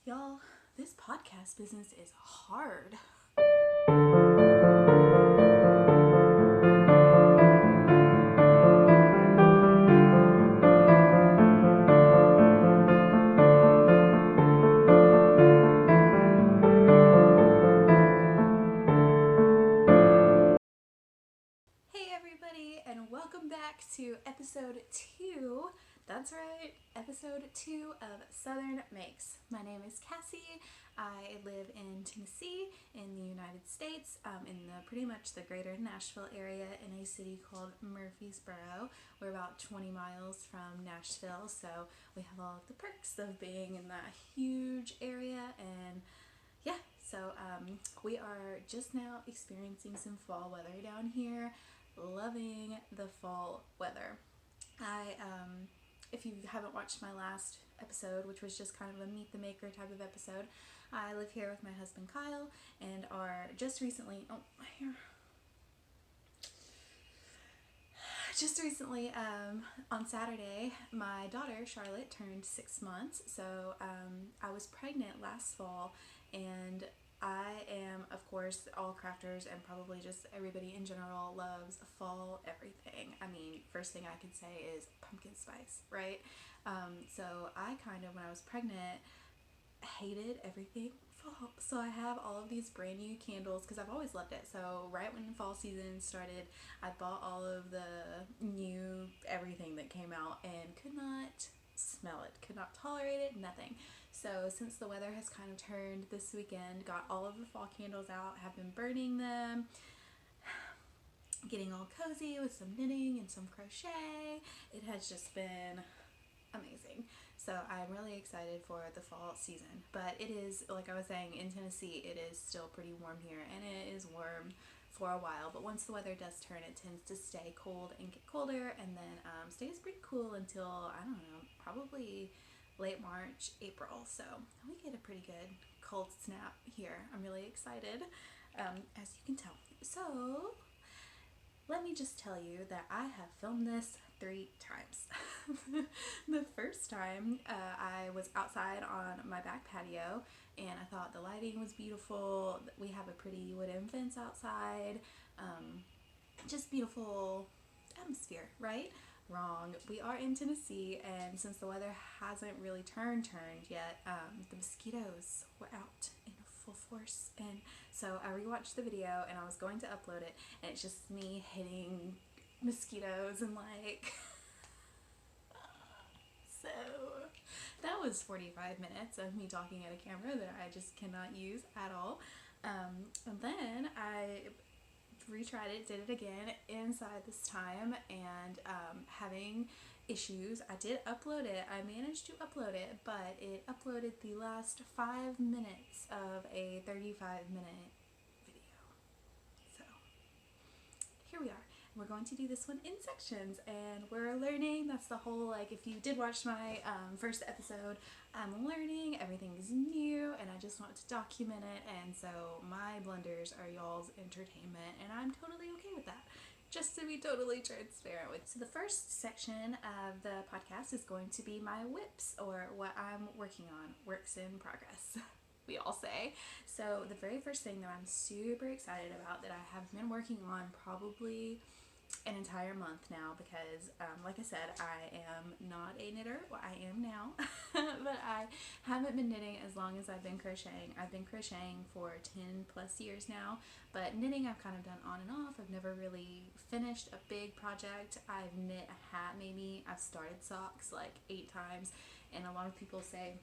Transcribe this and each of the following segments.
Y'all, this podcast business is hard. Hey everybody, and welcome back to episode 2. That's right, episode 2 of Southern Makes. My name is Cassie. I live in Tennessee in the United States, in pretty much the greater Nashville area in a city called Murfreesboro. We're about 20 miles from Nashville, so we have all of the perks of being in that huge area, and yeah, so we are just now experiencing some fall weather down here. Loving the fall weather. If you haven't watched my last episode, which was just kind of a meet the maker type of episode, I live here with my husband Kyle and are just recently, on Saturday, my daughter Charlotte turned 6 months. So I was pregnant last fall, and I am, of course, all crafters and probably just everybody in general loves fall everything. I mean, first thing I could say is pumpkin spice, right? So I kind of, when I was pregnant, hated everything fall. So I have all of these brand new candles because I've always loved it. So right when fall season started, I bought all of the new everything that came out and could not smell it, could not tolerate it, nothing. So since the weather has kind of turned this weekend, got all of the fall candles out, have been burning them, getting all cozy with some knitting and some crochet. It has just been amazing. So I'm really excited for the fall season. But it is, like I was saying, in Tennessee, it is still pretty warm here, and it is warm for a while. But once the weather does turn, it tends to stay cold and get colder, and then stays pretty cool until, I don't know, probably late March, April. So we get a pretty good cold snap here. I'm really excited, as you can tell. So let me just tell you that I have filmed this 3 times. The first time I was outside on my back patio, and I thought the lighting was beautiful. We have a pretty wooden fence outside. Just beautiful atmosphere, right? Wrong. We are in Tennessee, and since the weather hasn't really turned yet, the mosquitoes were out in full force, and so I rewatched the video and I was going to upload it, and it's just me hitting mosquitoes and like so that was 45 minutes of me talking at a camera that I just cannot use at all. And then I retried it, did it again inside this time, and having issues. I did upload it. I managed to upload it, but it uploaded the last 5 minutes of a 35-minute video. So here we are. We're going to do this one in sections, and we're learning. That's the whole, like, if you did watch my first episode, I'm learning. Everything is new, and I just want to document it, and so my blunders are y'all's entertainment, and I'm totally okay with that. Just to be totally transparent with. So the first section of the podcast is going to be my whips, or what I'm working on, works in progress, we all say. So the very first thing that I'm super excited about, that I have been working on probably an entire month now, because like I said, I am not a knitter. Well, I am now, but I haven't been knitting as long as I've been crocheting. I've been crocheting for 10 plus years now, but knitting I've kind of done on and off. I've never really finished a big project. I've knit a hat maybe. I've started socks like 8 times, and a lot of people say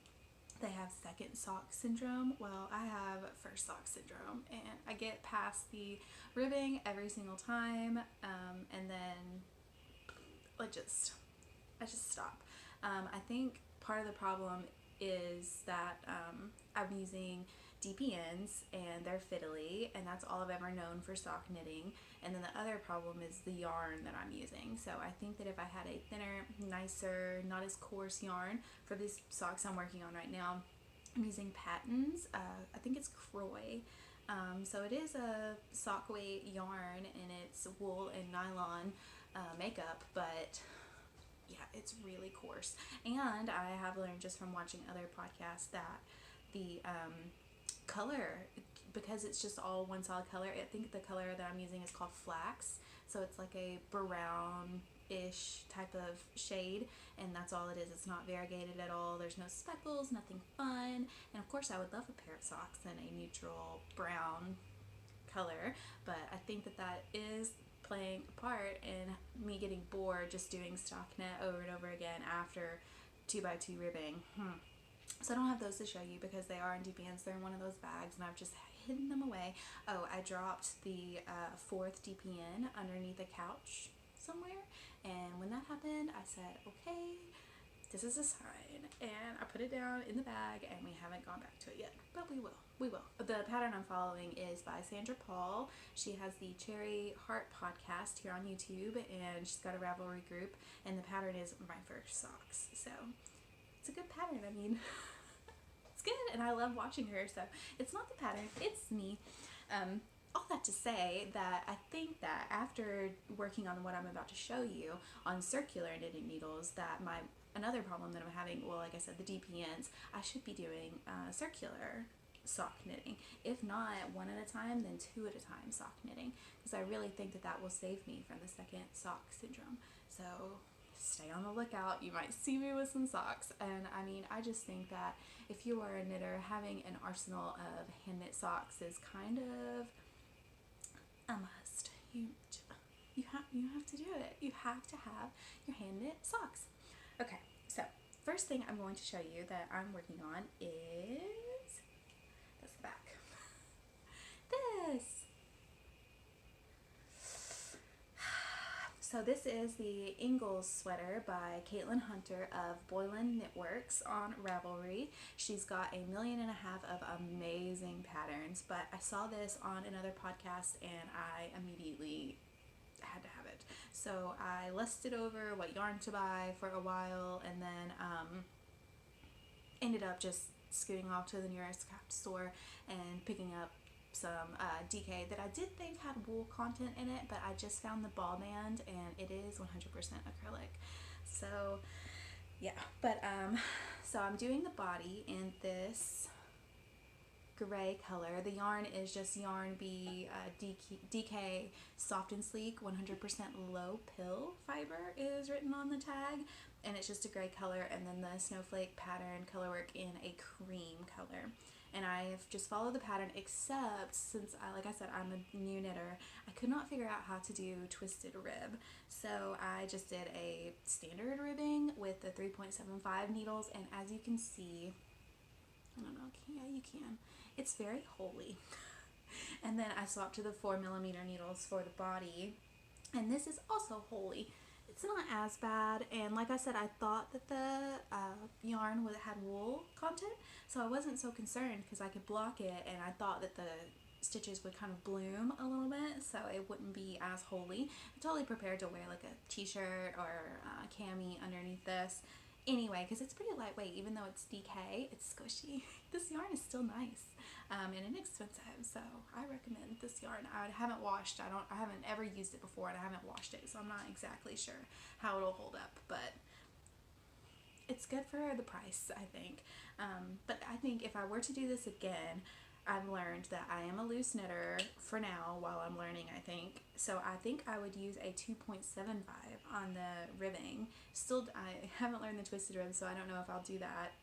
they have second sock syndrome. Well, I have first sock syndrome, and I get past the ribbing every single time, and then I just stop. I think part of the problem is that I'm using DPNs, and they're fiddly, and that's all I've ever known for sock knitting. And then the other problem is the yarn that I'm using. So I think that if I had a thinner, nicer, not as coarse yarn for these socks I'm working on right now, I'm using Patton's. I think it's Croy. So it is a sock weight yarn, and it's wool and nylon makeup, but yeah, it's really coarse. And I have learned just from watching other podcasts that the color, because it's just all one solid color. I think the color that I'm using is called flax, so it's like a brown-ish type of shade, and that's all it is. It's not variegated at all. There's no speckles, nothing fun. And of course I would love a pair of socks in a neutral brown color, but I think that that is playing a part in me getting bored just doing stockinette over and over again after 2x2 ribbing. So I don't have those to show you because they are in DPNs. They're in one of those bags and I've just hidden them away. Oh, I dropped the fourth DPN underneath a couch somewhere, and when that happened I said, okay, this is a sign, and I put it down in the bag and we haven't gone back to it yet, but we will. The pattern I'm following is by Sandra Paul. She has the Cherry Heart podcast here on YouTube, and she's got a Ravelry group, and the pattern is My First Socks. So it's a good pattern. I mean, it's good, and I love watching her. So it's not the pattern, it's me. All that to say that I think that after working on what I'm about to show you on circular knitting needles, that another problem that I'm having, well, like I said, the DPNs, I should be doing circular sock knitting. If not one at a time, then two at a time sock knitting, because I really think that that will save me from the second sock syndrome. So stay on the lookout. You might see me with some socks. And I mean, I just think that if you are a knitter, having an arsenal of hand knit socks is kind of a must. You have to do it. You have to have your hand knit socks. Okay, so first thing I'm going to show you that I'm working on is, that's the back, this. So this is the Engels Sweater by Caitlin Hunter of Boylan Knitworks on Ravelry. She's got 1.5 million of amazing patterns, but I saw this on another podcast and I immediately had to have it. So I lusted over what yarn to buy for a while, and then ended up just scooting off to the nearest craft store and picking up some DK that I did think had wool content in it, but I just found the ball band and it is 100% acrylic. So yeah, but so I'm doing the body in this gray color. The yarn is just Yarn Bee DK Soft and Sleek 100% low pill fiber is written on the tag, and it's just a gray color, and then the snowflake pattern colorwork in a cream color. And I've just followed the pattern, except since, like I said, I'm a new knitter, I could not figure out how to do twisted rib. So I just did a standard ribbing with the 3.75 needles, and as you can see, I don't know, yeah, you can. It's very holy. And then I swapped to the 4mm needles for the body, and this is also holy. It's not as bad, and like I said, I thought that the yarn had wool content, so I wasn't so concerned because I could block it, and I thought that the stitches would kind of bloom a little bit, so it wouldn't be as holy. I'm totally prepared to wear like a t-shirt or a cami underneath this anyway, because it's pretty lightweight. Even though it's DK, it's squishy. This yarn is still nice and inexpensive, so I recommend this yarn. I haven't ever used it before, and I haven't washed it, so I'm not exactly sure how it'll hold up, but it's good for the price, I think. But I think if I were to do this again, I've learned that I am a loose knitter for now while I'm learning, I think. So I think I would use a 2.75 on the ribbing. Still, I haven't learned the twisted rib, so I don't know if I'll do that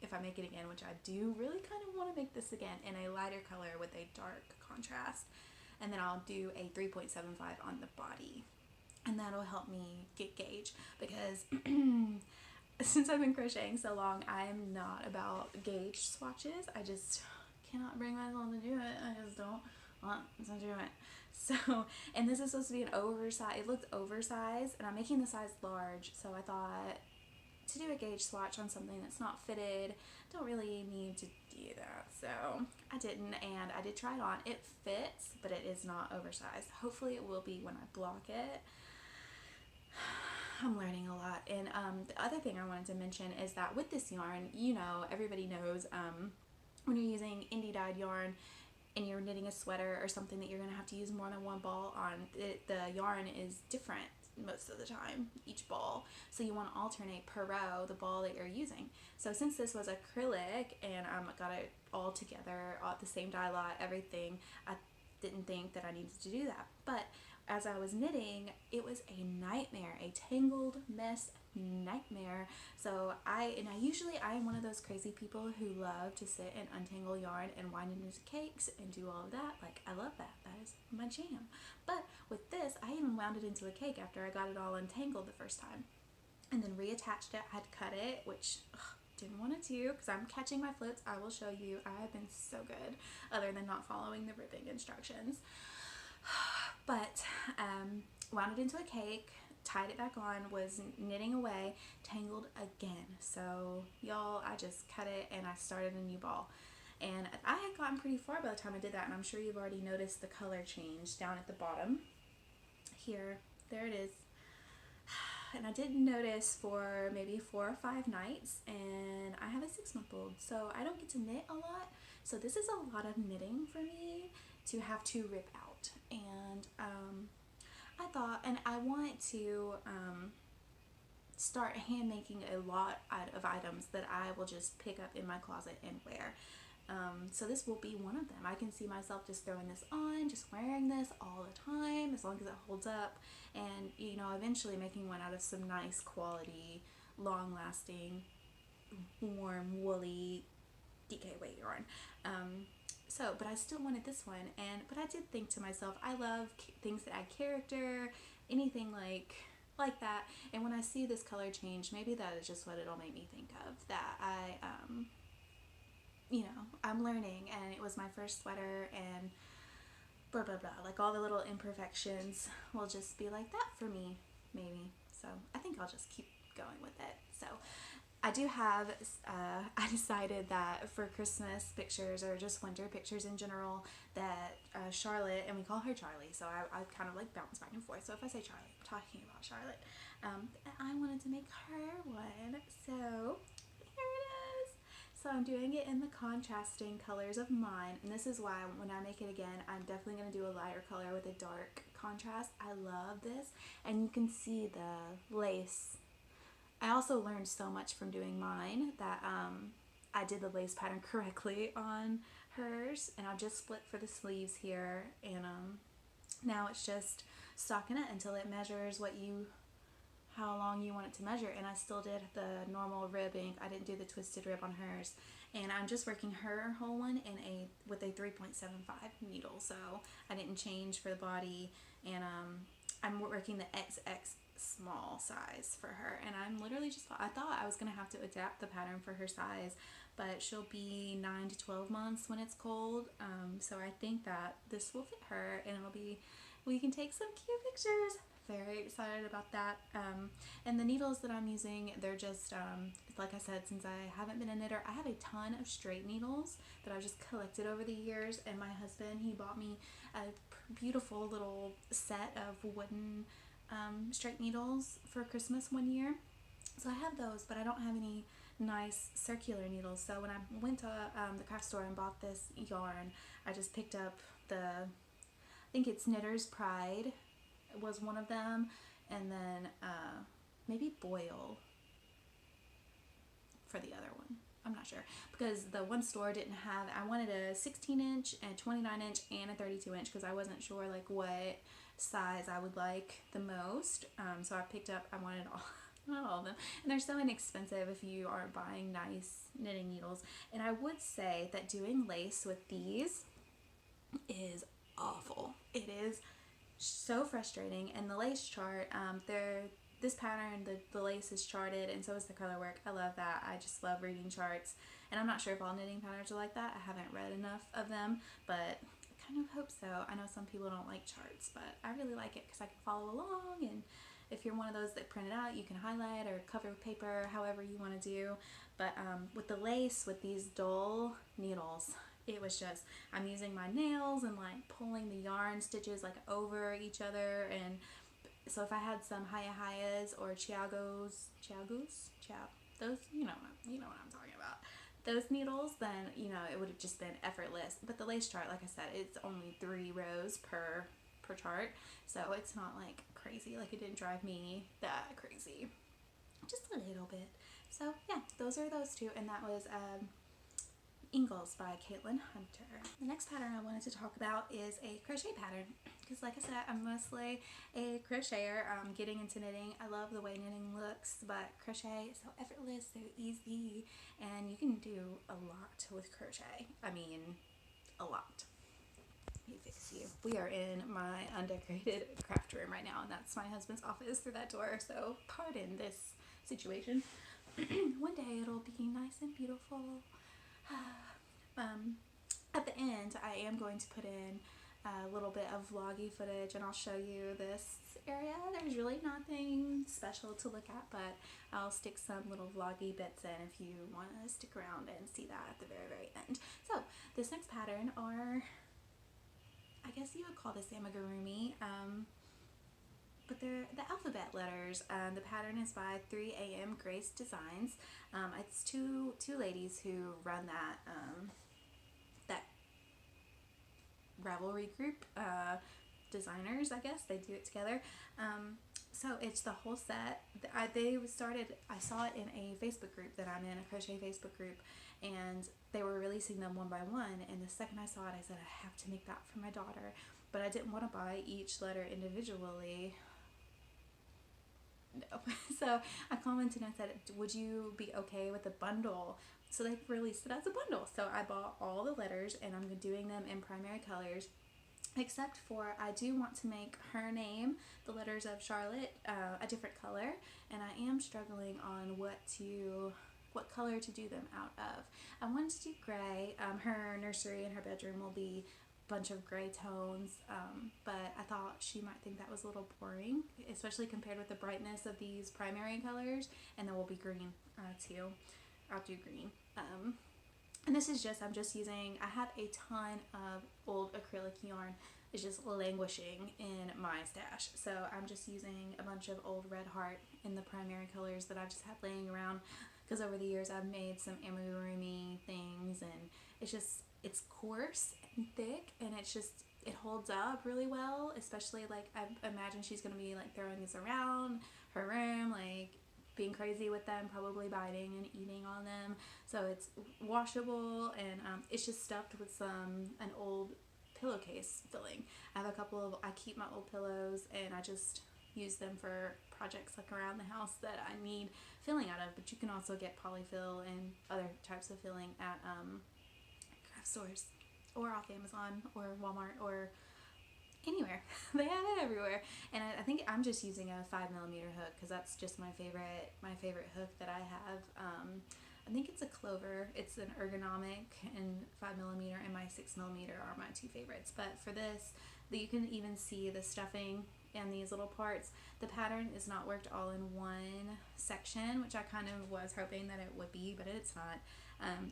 if I make it again, which I do really kind of want to make this again in a lighter color with a dark contrast. And then I'll do a 3.75 on the body. And that'll help me get gauge, because since I've been crocheting so long, I am not about gauge swatches. I just cannot bring myself to do it. I just don't want to do it. So, and this is supposed to be an oversized, it looked oversized, and I'm making the size large, so I thought to do a gauge swatch on something that's not fitted, don't really need to do that. So I didn't, and I did try it on. It fits, but it is not oversized. Hopefully it will be when I block it. I'm learning a lot. And the other thing I wanted to mention is that with this yarn, you know, everybody knows when you're using indie dyed yarn and you're knitting a sweater or something that you're going to have to use more than one ball on, the yarn is different most of the time, each ball. So you want to alternate per row the ball that you're using. So since this was acrylic and got it all together, all the same dye lot, everything, I didn't think that I needed to do that. But as I was knitting, it was a nightmare, a tangled mess nightmare. So I am one of those crazy people who love to sit and untangle yarn and wind it into cakes and do all of that. Like, I love that. That is my jam. But with this, I even wound it into a cake after I got it all untangled the first time. And then reattached it. I had cut it, which didn't want to do because I'm catching my floats. I will show you. I have been so good, other than not following the ribbing instructions. But wound it into a cake, tied it back on, was knitting away, tangled again. So y'all, I just cut it and I started a new ball. And I had gotten pretty far by the time I did that, and I'm sure you've already noticed the color change down at the bottom. Here, there it is. And I didn't notice for maybe 4 or 5 nights, and I have a 6-month-old, so I don't get to knit a lot. So this is a lot of knitting for me to have to rip out. And I thought, and I want to start hand making a lot of items that I will just pick up in my closet and wear. So this will be one of them. I can see myself just throwing this on, just wearing this all the time, as long as it holds up, and eventually making one out of some nice quality, long-lasting, warm, woolly DK weight yarn. But I still wanted this one, but I did think to myself, I love things that add character, anything like that, and when I see this color change, maybe that is just what it'll make me think of, that I'm learning, and it was my first sweater, and blah blah blah, like all the little imperfections will just be like that for me, maybe. So I think I'll just keep going with it. So I do have, I decided that for Christmas pictures, or just winter pictures in general, that Charlotte, and we call her Charlie, so I kind of like bounce back and forth. So if I say Charlie, I'm talking about Charlotte. I wanted to make her one, so here it is. So I'm doing it in the contrasting colors of mine, and this is why when I make it again, I'm definitely going to do a lighter color with a dark contrast. I love this, and you can see the lace. I also learned so much from doing mine that I did the lace pattern correctly on hers, and I've just split for the sleeves here, and now it's just stocking it until it measures how long you want it to measure. And I still did the normal ribbing. I didn't do the twisted rib on hers, and I'm just working her whole one with a 3.75 needle, so I didn't change for the body, and I'm working the XX small size for her, and I'm literally I thought I was gonna have to adapt the pattern for her size, but she'll be 9 to 12 months when it's cold, so I think that this will fit her, and we can take some cute pictures. Very excited about that. And the needles that I'm using, they're just like I said, since I haven't been a knitter, I have a ton of straight needles that I've just collected over the years, and my husband, he bought me a beautiful little set of wooden straight needles for Christmas one year, so I have those, but I don't have any nice circular needles. So when I went to the craft store and bought this yarn, I just picked up I think it's Knitter's Pride was one of them, and then maybe Boyle for the other one. I'm not sure, because the one store didn't have, I wanted a 16-inch, and a 29-inch, and a 32-inch, because I wasn't sure like what size I would like the most. So I wanted not all of them, and they're so inexpensive if you aren't buying nice knitting needles. And I would say that doing lace with these is awful. It is so frustrating. And the lace chart, this pattern, the lace is charted, and so is the color work. I love that. I just love reading charts, and I'm not sure if all knitting patterns are like that. I haven't read enough of them, but I kind of hope so. I know some people don't like charts, but I really like it because I can follow along, and if you're one of those that print it out, you can highlight or cover with paper, however you want to do. But with the lace, with these dull needles, it was just, I'm using my nails and like pulling the yarn stitches like over each other. And so if I had some Hayahayas or those, those, you know what I'm talking about, those needles, then, it would have just been effortless. But the lace chart, like I said, it's only 3 rows per per chart, so it's not like crazy. Like, it didn't drive me that crazy, just a little bit. So yeah, those are those two, and that was Engels by Caitlin Hunter. The next pattern I wanted to talk about is a crochet pattern, because like I said, I'm mostly a crocheter. Getting into knitting, I love the way knitting looks, but crochet is so effortless, so easy, and you can do a lot with crochet. I mean, a lot. Let me fix you. We are in my undecorated craft room right now, and that's my husband's office through that door, so pardon this situation. One day it'll be nice and beautiful. At the end, I am going to put in a little bit of vloggy footage, and I'll show you this area. There's really nothing special to look at, but I'll stick some little vloggy bits in if you want to stick around and see that at the very, very end. So this next pattern are, I guess you would call this amigurumi, but they're the alphabet letters. The pattern is by 3am Grace Designs. It's two ladies who run that that Ravelry group, designers, I guess. They do it together. So it's the whole set. I saw it in a Facebook group that I'm in, a crochet Facebook group, and they were releasing them one by one, and the second I saw it, I said, I have to make that for my daughter, but I didn't want to buy each letter individually. No. So I commented and I said, would you be okay with a bundle? So they released it as a bundle. So I bought all the letters, and I'm doing them in primary colors, except for I do want to make her name, the letters of Charlotte, a different color, and I am struggling on what color to do them out of. I wanted to do gray. Her nursery and her bedroom will be bunch of gray tones, but I thought she might think that was a little boring, especially compared with the brightness of these primary colors. And then we'll be green too. I'll do green. And this is just, I'm just using, I have a ton of old acrylic yarn. It's just languishing in my stash, so I'm just using a bunch of old Red Heart in the primary colors that I've just had laying around, because over the years I've made some amigurumi things, and it's coarse and thick, and it holds up really well, especially like I imagine she's gonna be like throwing these around her room, like being crazy with them, probably biting and eating on them. So it's washable, and it's just stuffed with an old pillowcase filling. I have I keep my old pillows, and I just use them for projects like around the house that I need filling out of, but you can also get polyfill and other types of filling at craft stores or off Amazon or Walmart or anywhere. They have it everywhere. And I think I'm just using a 5mm hook, because that's just my favorite hook that I have. I think it's a Clover. It's an ergonomic, and 5mm and my 6mm are my two favorites. But for this, you can even see the stuffing and these little parts. The pattern is not worked all in one section, which I kind of was hoping that it would be, but it's not.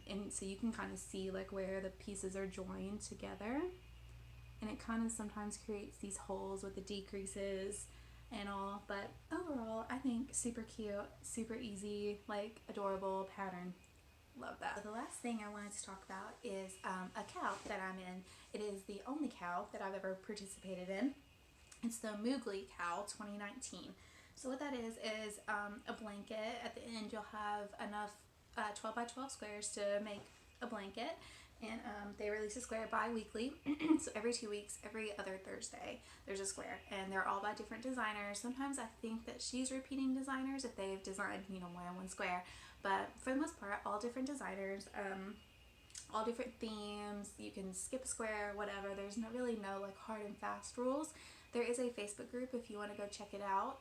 And so you can kind of see like where the pieces are joined together, and it kind of sometimes creates these holes with the decreases and all, but overall I think super cute, super easy, like adorable pattern. Love that. So the last thing I wanted to talk about is a cow that I'm in. It is the only cow that I've ever participated in. It's the Moogly Cow 2019. So what that is a blanket. At the end you'll have enough 12 by 12 squares to make a blanket, and they release a square bi-weekly. So every 2 weeks, every other Thursday, there's a square, and they're all by different designers. Sometimes I think that she's repeating designers if they've designed, more than one square, but for the most part, all different designers, all different themes. You can skip a square, whatever. There's really no like hard and fast rules. There is a Facebook group if you want to go check it out,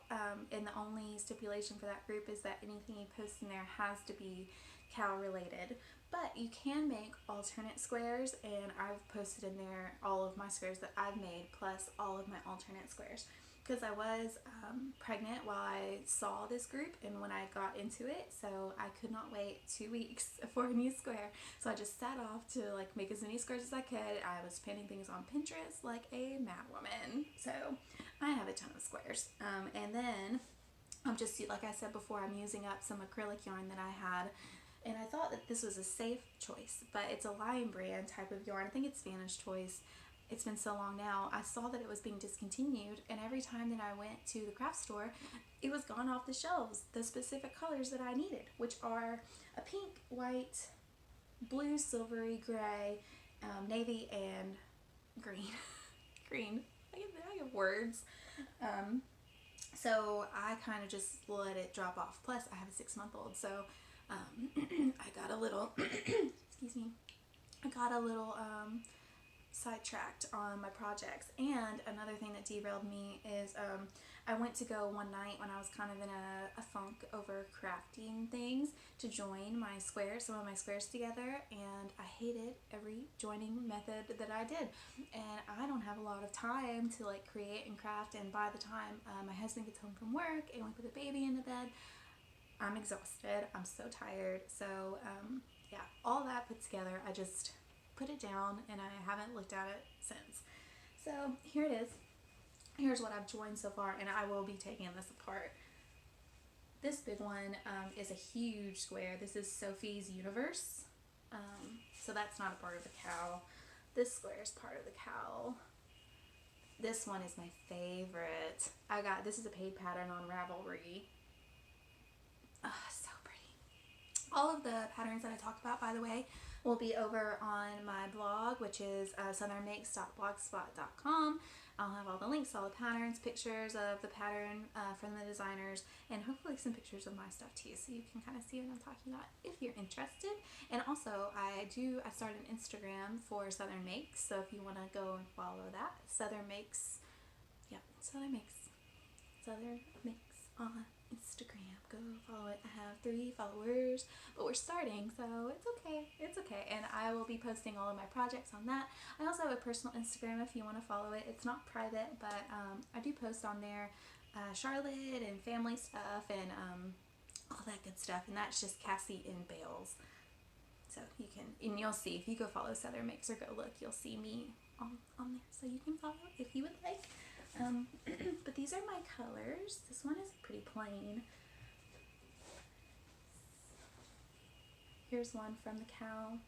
and the only stipulation for that group is that anything you post in there has to be cow related. But you can make alternate squares, and I've posted in there all of my squares that I've made plus all of my alternate squares, because I was pregnant while I saw this group and when I got into it, so I could not wait 2 weeks for a new square. So I just sat off to like make as many squares as I could. I was painting things on Pinterest like a mad woman, so I have a ton of squares. And then I'm just, like I said before, I'm using up some acrylic yarn that I had, and I thought that this was a safe choice, but it's a Lion brand type of yarn. I think it's Spanish choice. it's been so long now, I saw that it was being discontinued, and every time that I went to the craft store, it was gone off the shelves, the specific colors that I needed, which are a pink, white, blue, silvery, gray, navy, and green. Green. I have words. So I kind of just let it drop off. Plus, I have a 6-month-old, so I got a little, excuse me, I got a little sidetracked on my projects. And another thing that derailed me is I went to go one night when I was kind of in a funk over crafting things to join some of my squares together, and I hated every joining method that I did, and I don't have a lot of time to like create and craft, and by the time my husband gets home from work and we put the baby into bed, I'm exhausted, I'm so tired. So yeah, all that put together, I just put it down and I haven't looked at it since. So here it is. Here's what I've joined so far, and I will be taking this apart. This big one is a huge square. This is Sophie's Universe. So that's not a part of the cowl. This square is part of the cowl. This one is my favorite. This is a paid pattern on Ravelry. So pretty. All of the patterns that I talked about, by the way, will be over on my blog, which is southernmakes.blogspot.com. I'll have all the links, all the patterns, pictures of the pattern from the designers, and hopefully some pictures of my stuff too, so you can kind of see what I'm talking about if you're interested. And also, I started an Instagram for Southern Makes, so if you want to go and follow that, Southern Makes, yeah, Southern Makes on Instagram. Go follow it. I have 3 followers, but we're starting, so it's okay. And I will be posting all of my projects on that. I also have a personal Instagram if you want to follow it. It's not private, but I do post on there Charlotte and family stuff and all that good stuff, and that's just Cassie in Bales. So you can, and you'll see if you go follow Southern Makes or go look, you'll see me on there, so you can follow if you would like. But these are my colors. This one is pretty plain. Here's one from the cowl.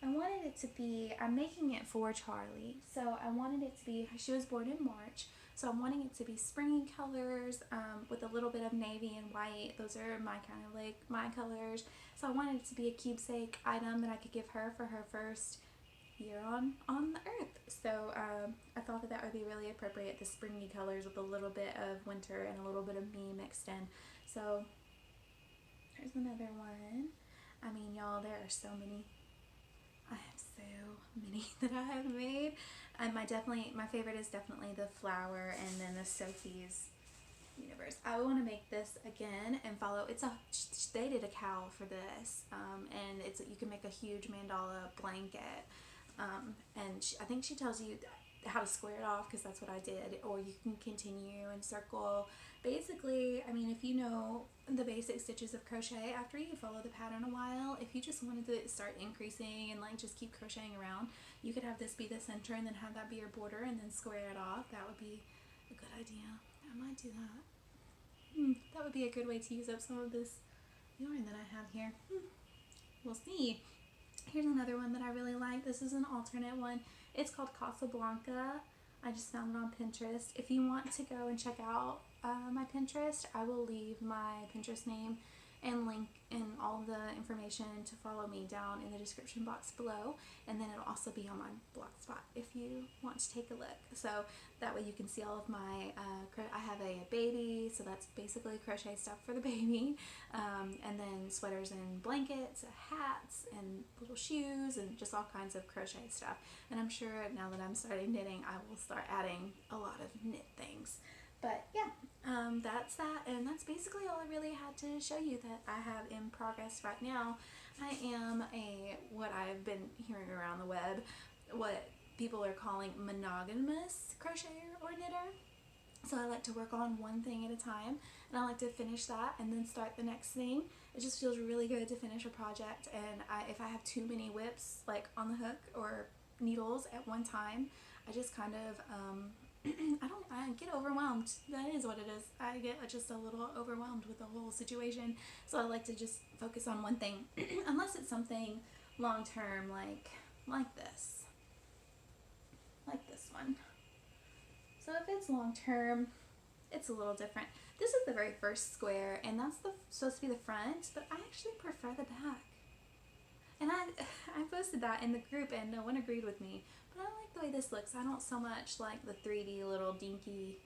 I wanted it to be, I'm making it for Charlie, so I wanted it to be, she was born in March, so I'm wanting it to be springy colors with a little bit of navy and white. Those are my kind of like my colors. So I wanted it to be a keepsake item that I could give her for her first year on the earth. So I thought that would be really appropriate, the springy colors with a little bit of winter and a little bit of me mixed in. So there's another one. I mean, y'all, there are so many. I have so many that I have made. And my favorite is definitely the flower, and then the Sophie's Universe. I want to make this again and follow. They did a cowl for this, and you can make a huge mandala blanket. And I think she tells you how to square it off, because that's what I did, or you can continue and circle. Basically, I mean, if you know the basic stitches of crochet, after you follow the pattern a while, if you just wanted to start increasing and like just keep crocheting around, you could have this be the center and then have that be your border and then square it off. That would be a good idea. I might do that. That would be a good way to use up some of this yarn that I have here. We'll see. Here's another one that I really like. This is an alternate one. It's called Casablanca. I just found it on Pinterest. If you want to go and check out my Pinterest, I will leave my Pinterest name and link and all the information to follow me down in the description box below, and then it'll also be on my blog spot if you want to take a look. So that way you can see all of my I have a baby, so that's basically crochet stuff for the baby, and then sweaters and blankets, hats and little shoes, and just all kinds of crochet stuff. And I'm sure now that I'm starting knitting, I will start adding a lot of knit things. But yeah, that's that, and that's basically all I really had to show you that I have in progress right now. I am what I've been hearing around the web, what people are calling monogamous crocheter or knitter. So I like to work on one thing at a time, and I like to finish that and then start the next thing. It just feels really good to finish a project, and if I have too many whips like on the hook or needles at one time, I just kind of I get overwhelmed. That is what it is. I get just a little overwhelmed with the whole situation. So I like to just focus on one thing, unless it's something long term like this. like this one. So if it's long term, it's a little different. This is the very first square, and that's supposed to be the front, but I actually prefer the back. And I posted that in the group, and no one agreed with me, but I like the way this looks. I don't so much like the 3D little dinky,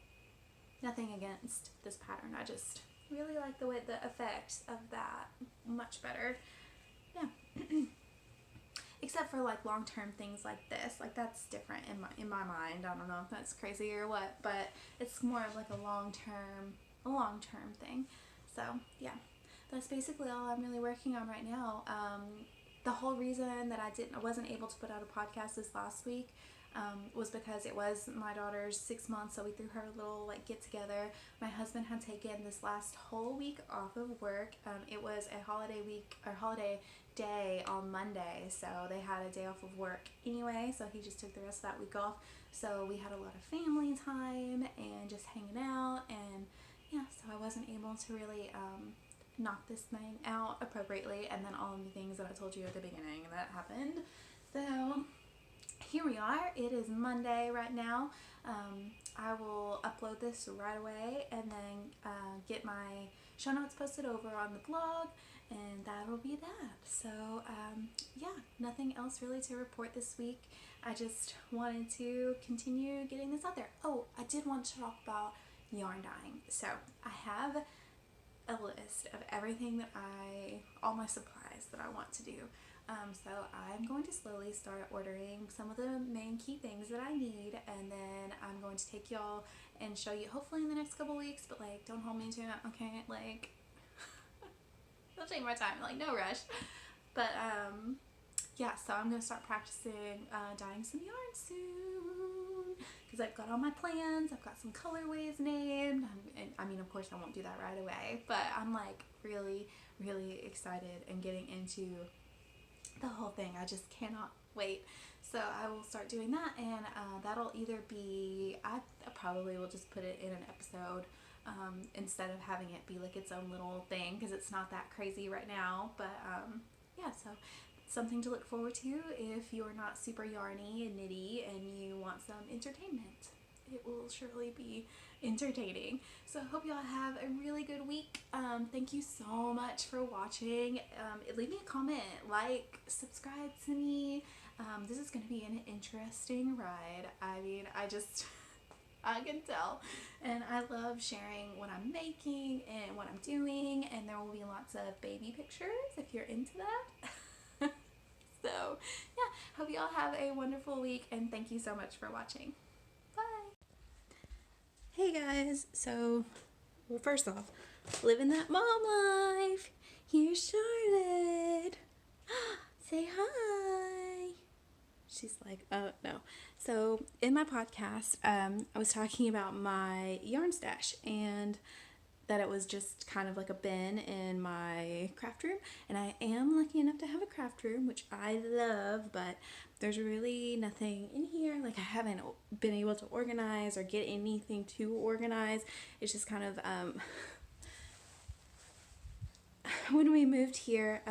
nothing against this pattern. I just really like the way the effect of that much better. Yeah. Except for like long-term things like this, like that's different in my mind. I don't know if that's crazy or what, but it's more of like a long-term thing. So yeah, that's basically all I'm really working on right now. The whole reason that I wasn't able to put out a podcast this last week was because it was my daughter's 6 months, so we threw her a little like get together. My husband had taken this last whole week off of work. It was a holiday week or holiday day on Monday, so they had a day off of work anyway, so he just took the rest of that week off. So we had a lot of family time and just hanging out, and yeah, so I wasn't able to really knock this thing out appropriately, and then all of the things that I told you at the beginning that happened. So here we are. It is Monday right now. I will upload this right away and then get my show notes posted over on the blog, and that'll be that. So yeah, nothing else really to report this week. I just wanted to continue getting this out there. Oh, I did want to talk about yarn dyeing. So I have a list of everything that all my supplies that I want to do. So I'm going to slowly start ordering some of the main key things that I need, and then I'm going to take y'all and show you hopefully in the next couple weeks, but like don't hold me to it, okay? Like I'll take my time, like no rush. But yeah, so I'm gonna start practicing dyeing some yarn soon, because I've got all my plans. I've got some colorways named, and I mean, of course I won't do that right away, but I'm like really excited and getting into the whole thing. I just cannot wait. So I will start doing that, and that'll either be, I probably will just put it in an episode instead of having it be like its own little thing, because it's not that crazy right now. But yeah, so something to look forward to if you're not super yarny and knitty and you want some entertainment. It will surely be entertaining. So I hope y'all have a really good week. Thank you so much for watching. Leave me a comment, like, subscribe to me. This is going to be an interesting ride. I mean, I can tell. And I love sharing what I'm making and what I'm doing, and there will be lots of baby pictures if you're into that. So yeah, hope you all have a wonderful week, and thank you so much for watching. Bye. Hey guys, so well, first off, living that mom life. Here's Charlotte. Say hi. She's like, oh no. So in my podcast, I was talking about my yarn stash, and that it was just kind of like a bin in my craft room, and I am lucky enough to have a craft room, which I love, but there's really nothing in here. Like I haven't been able to organize or get anything to organize. It's just kind of when we moved here,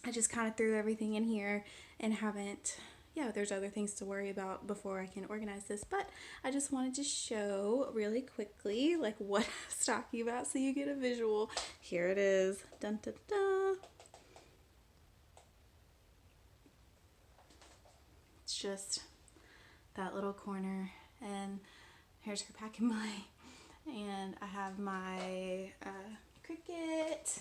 I just kind of threw everything in here and haven't, yeah, there's other things to worry about before I can organize this, but I just wanted to show really quickly like what I was talking about so you get a visual. Here it is. Dun, dun, dun. It's just that little corner, and here's her pack and play, and I have my Cricut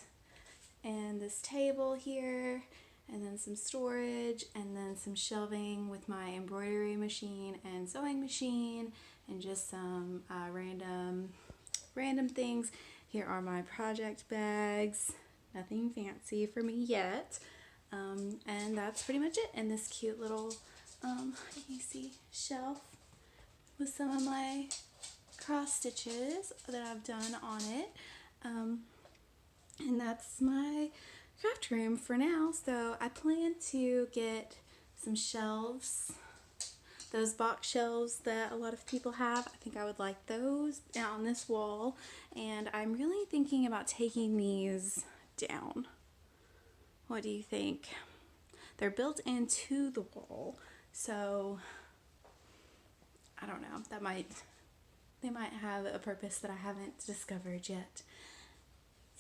and this table here, and then some storage, and then some shelving with my embroidery machine and sewing machine, and just some random things. Here are my project bags. Nothing fancy for me yet. And that's pretty much it. And this cute little, you see, shelf with some of my cross stitches that I've done on it. And that's my craft room for now. So I plan to get some shelves, those box shelves that a lot of people have. I think I would like those on this wall, and I'm really thinking about taking these down. What do you think? They're built into the wall, so I don't know, they might have a purpose that I haven't discovered yet.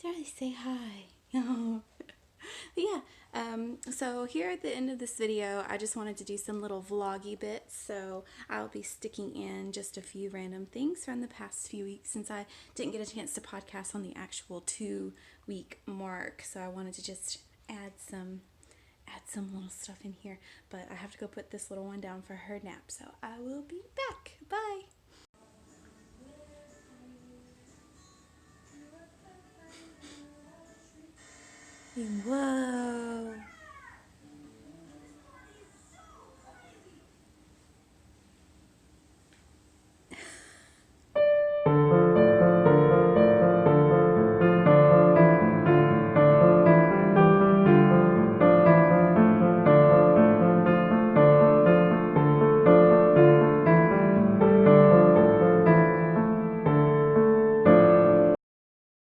Charlie, say hi. But yeah, so here at the end of this video, I just wanted to do some little vloggy bits. So I'll be sticking in just a few random things from the past few weeks since I didn't get a chance to podcast on the actual 2-week mark. So I wanted to just add some little stuff in here. But I have to go put this little one down for her nap. So I will be back. Bye. Whoa.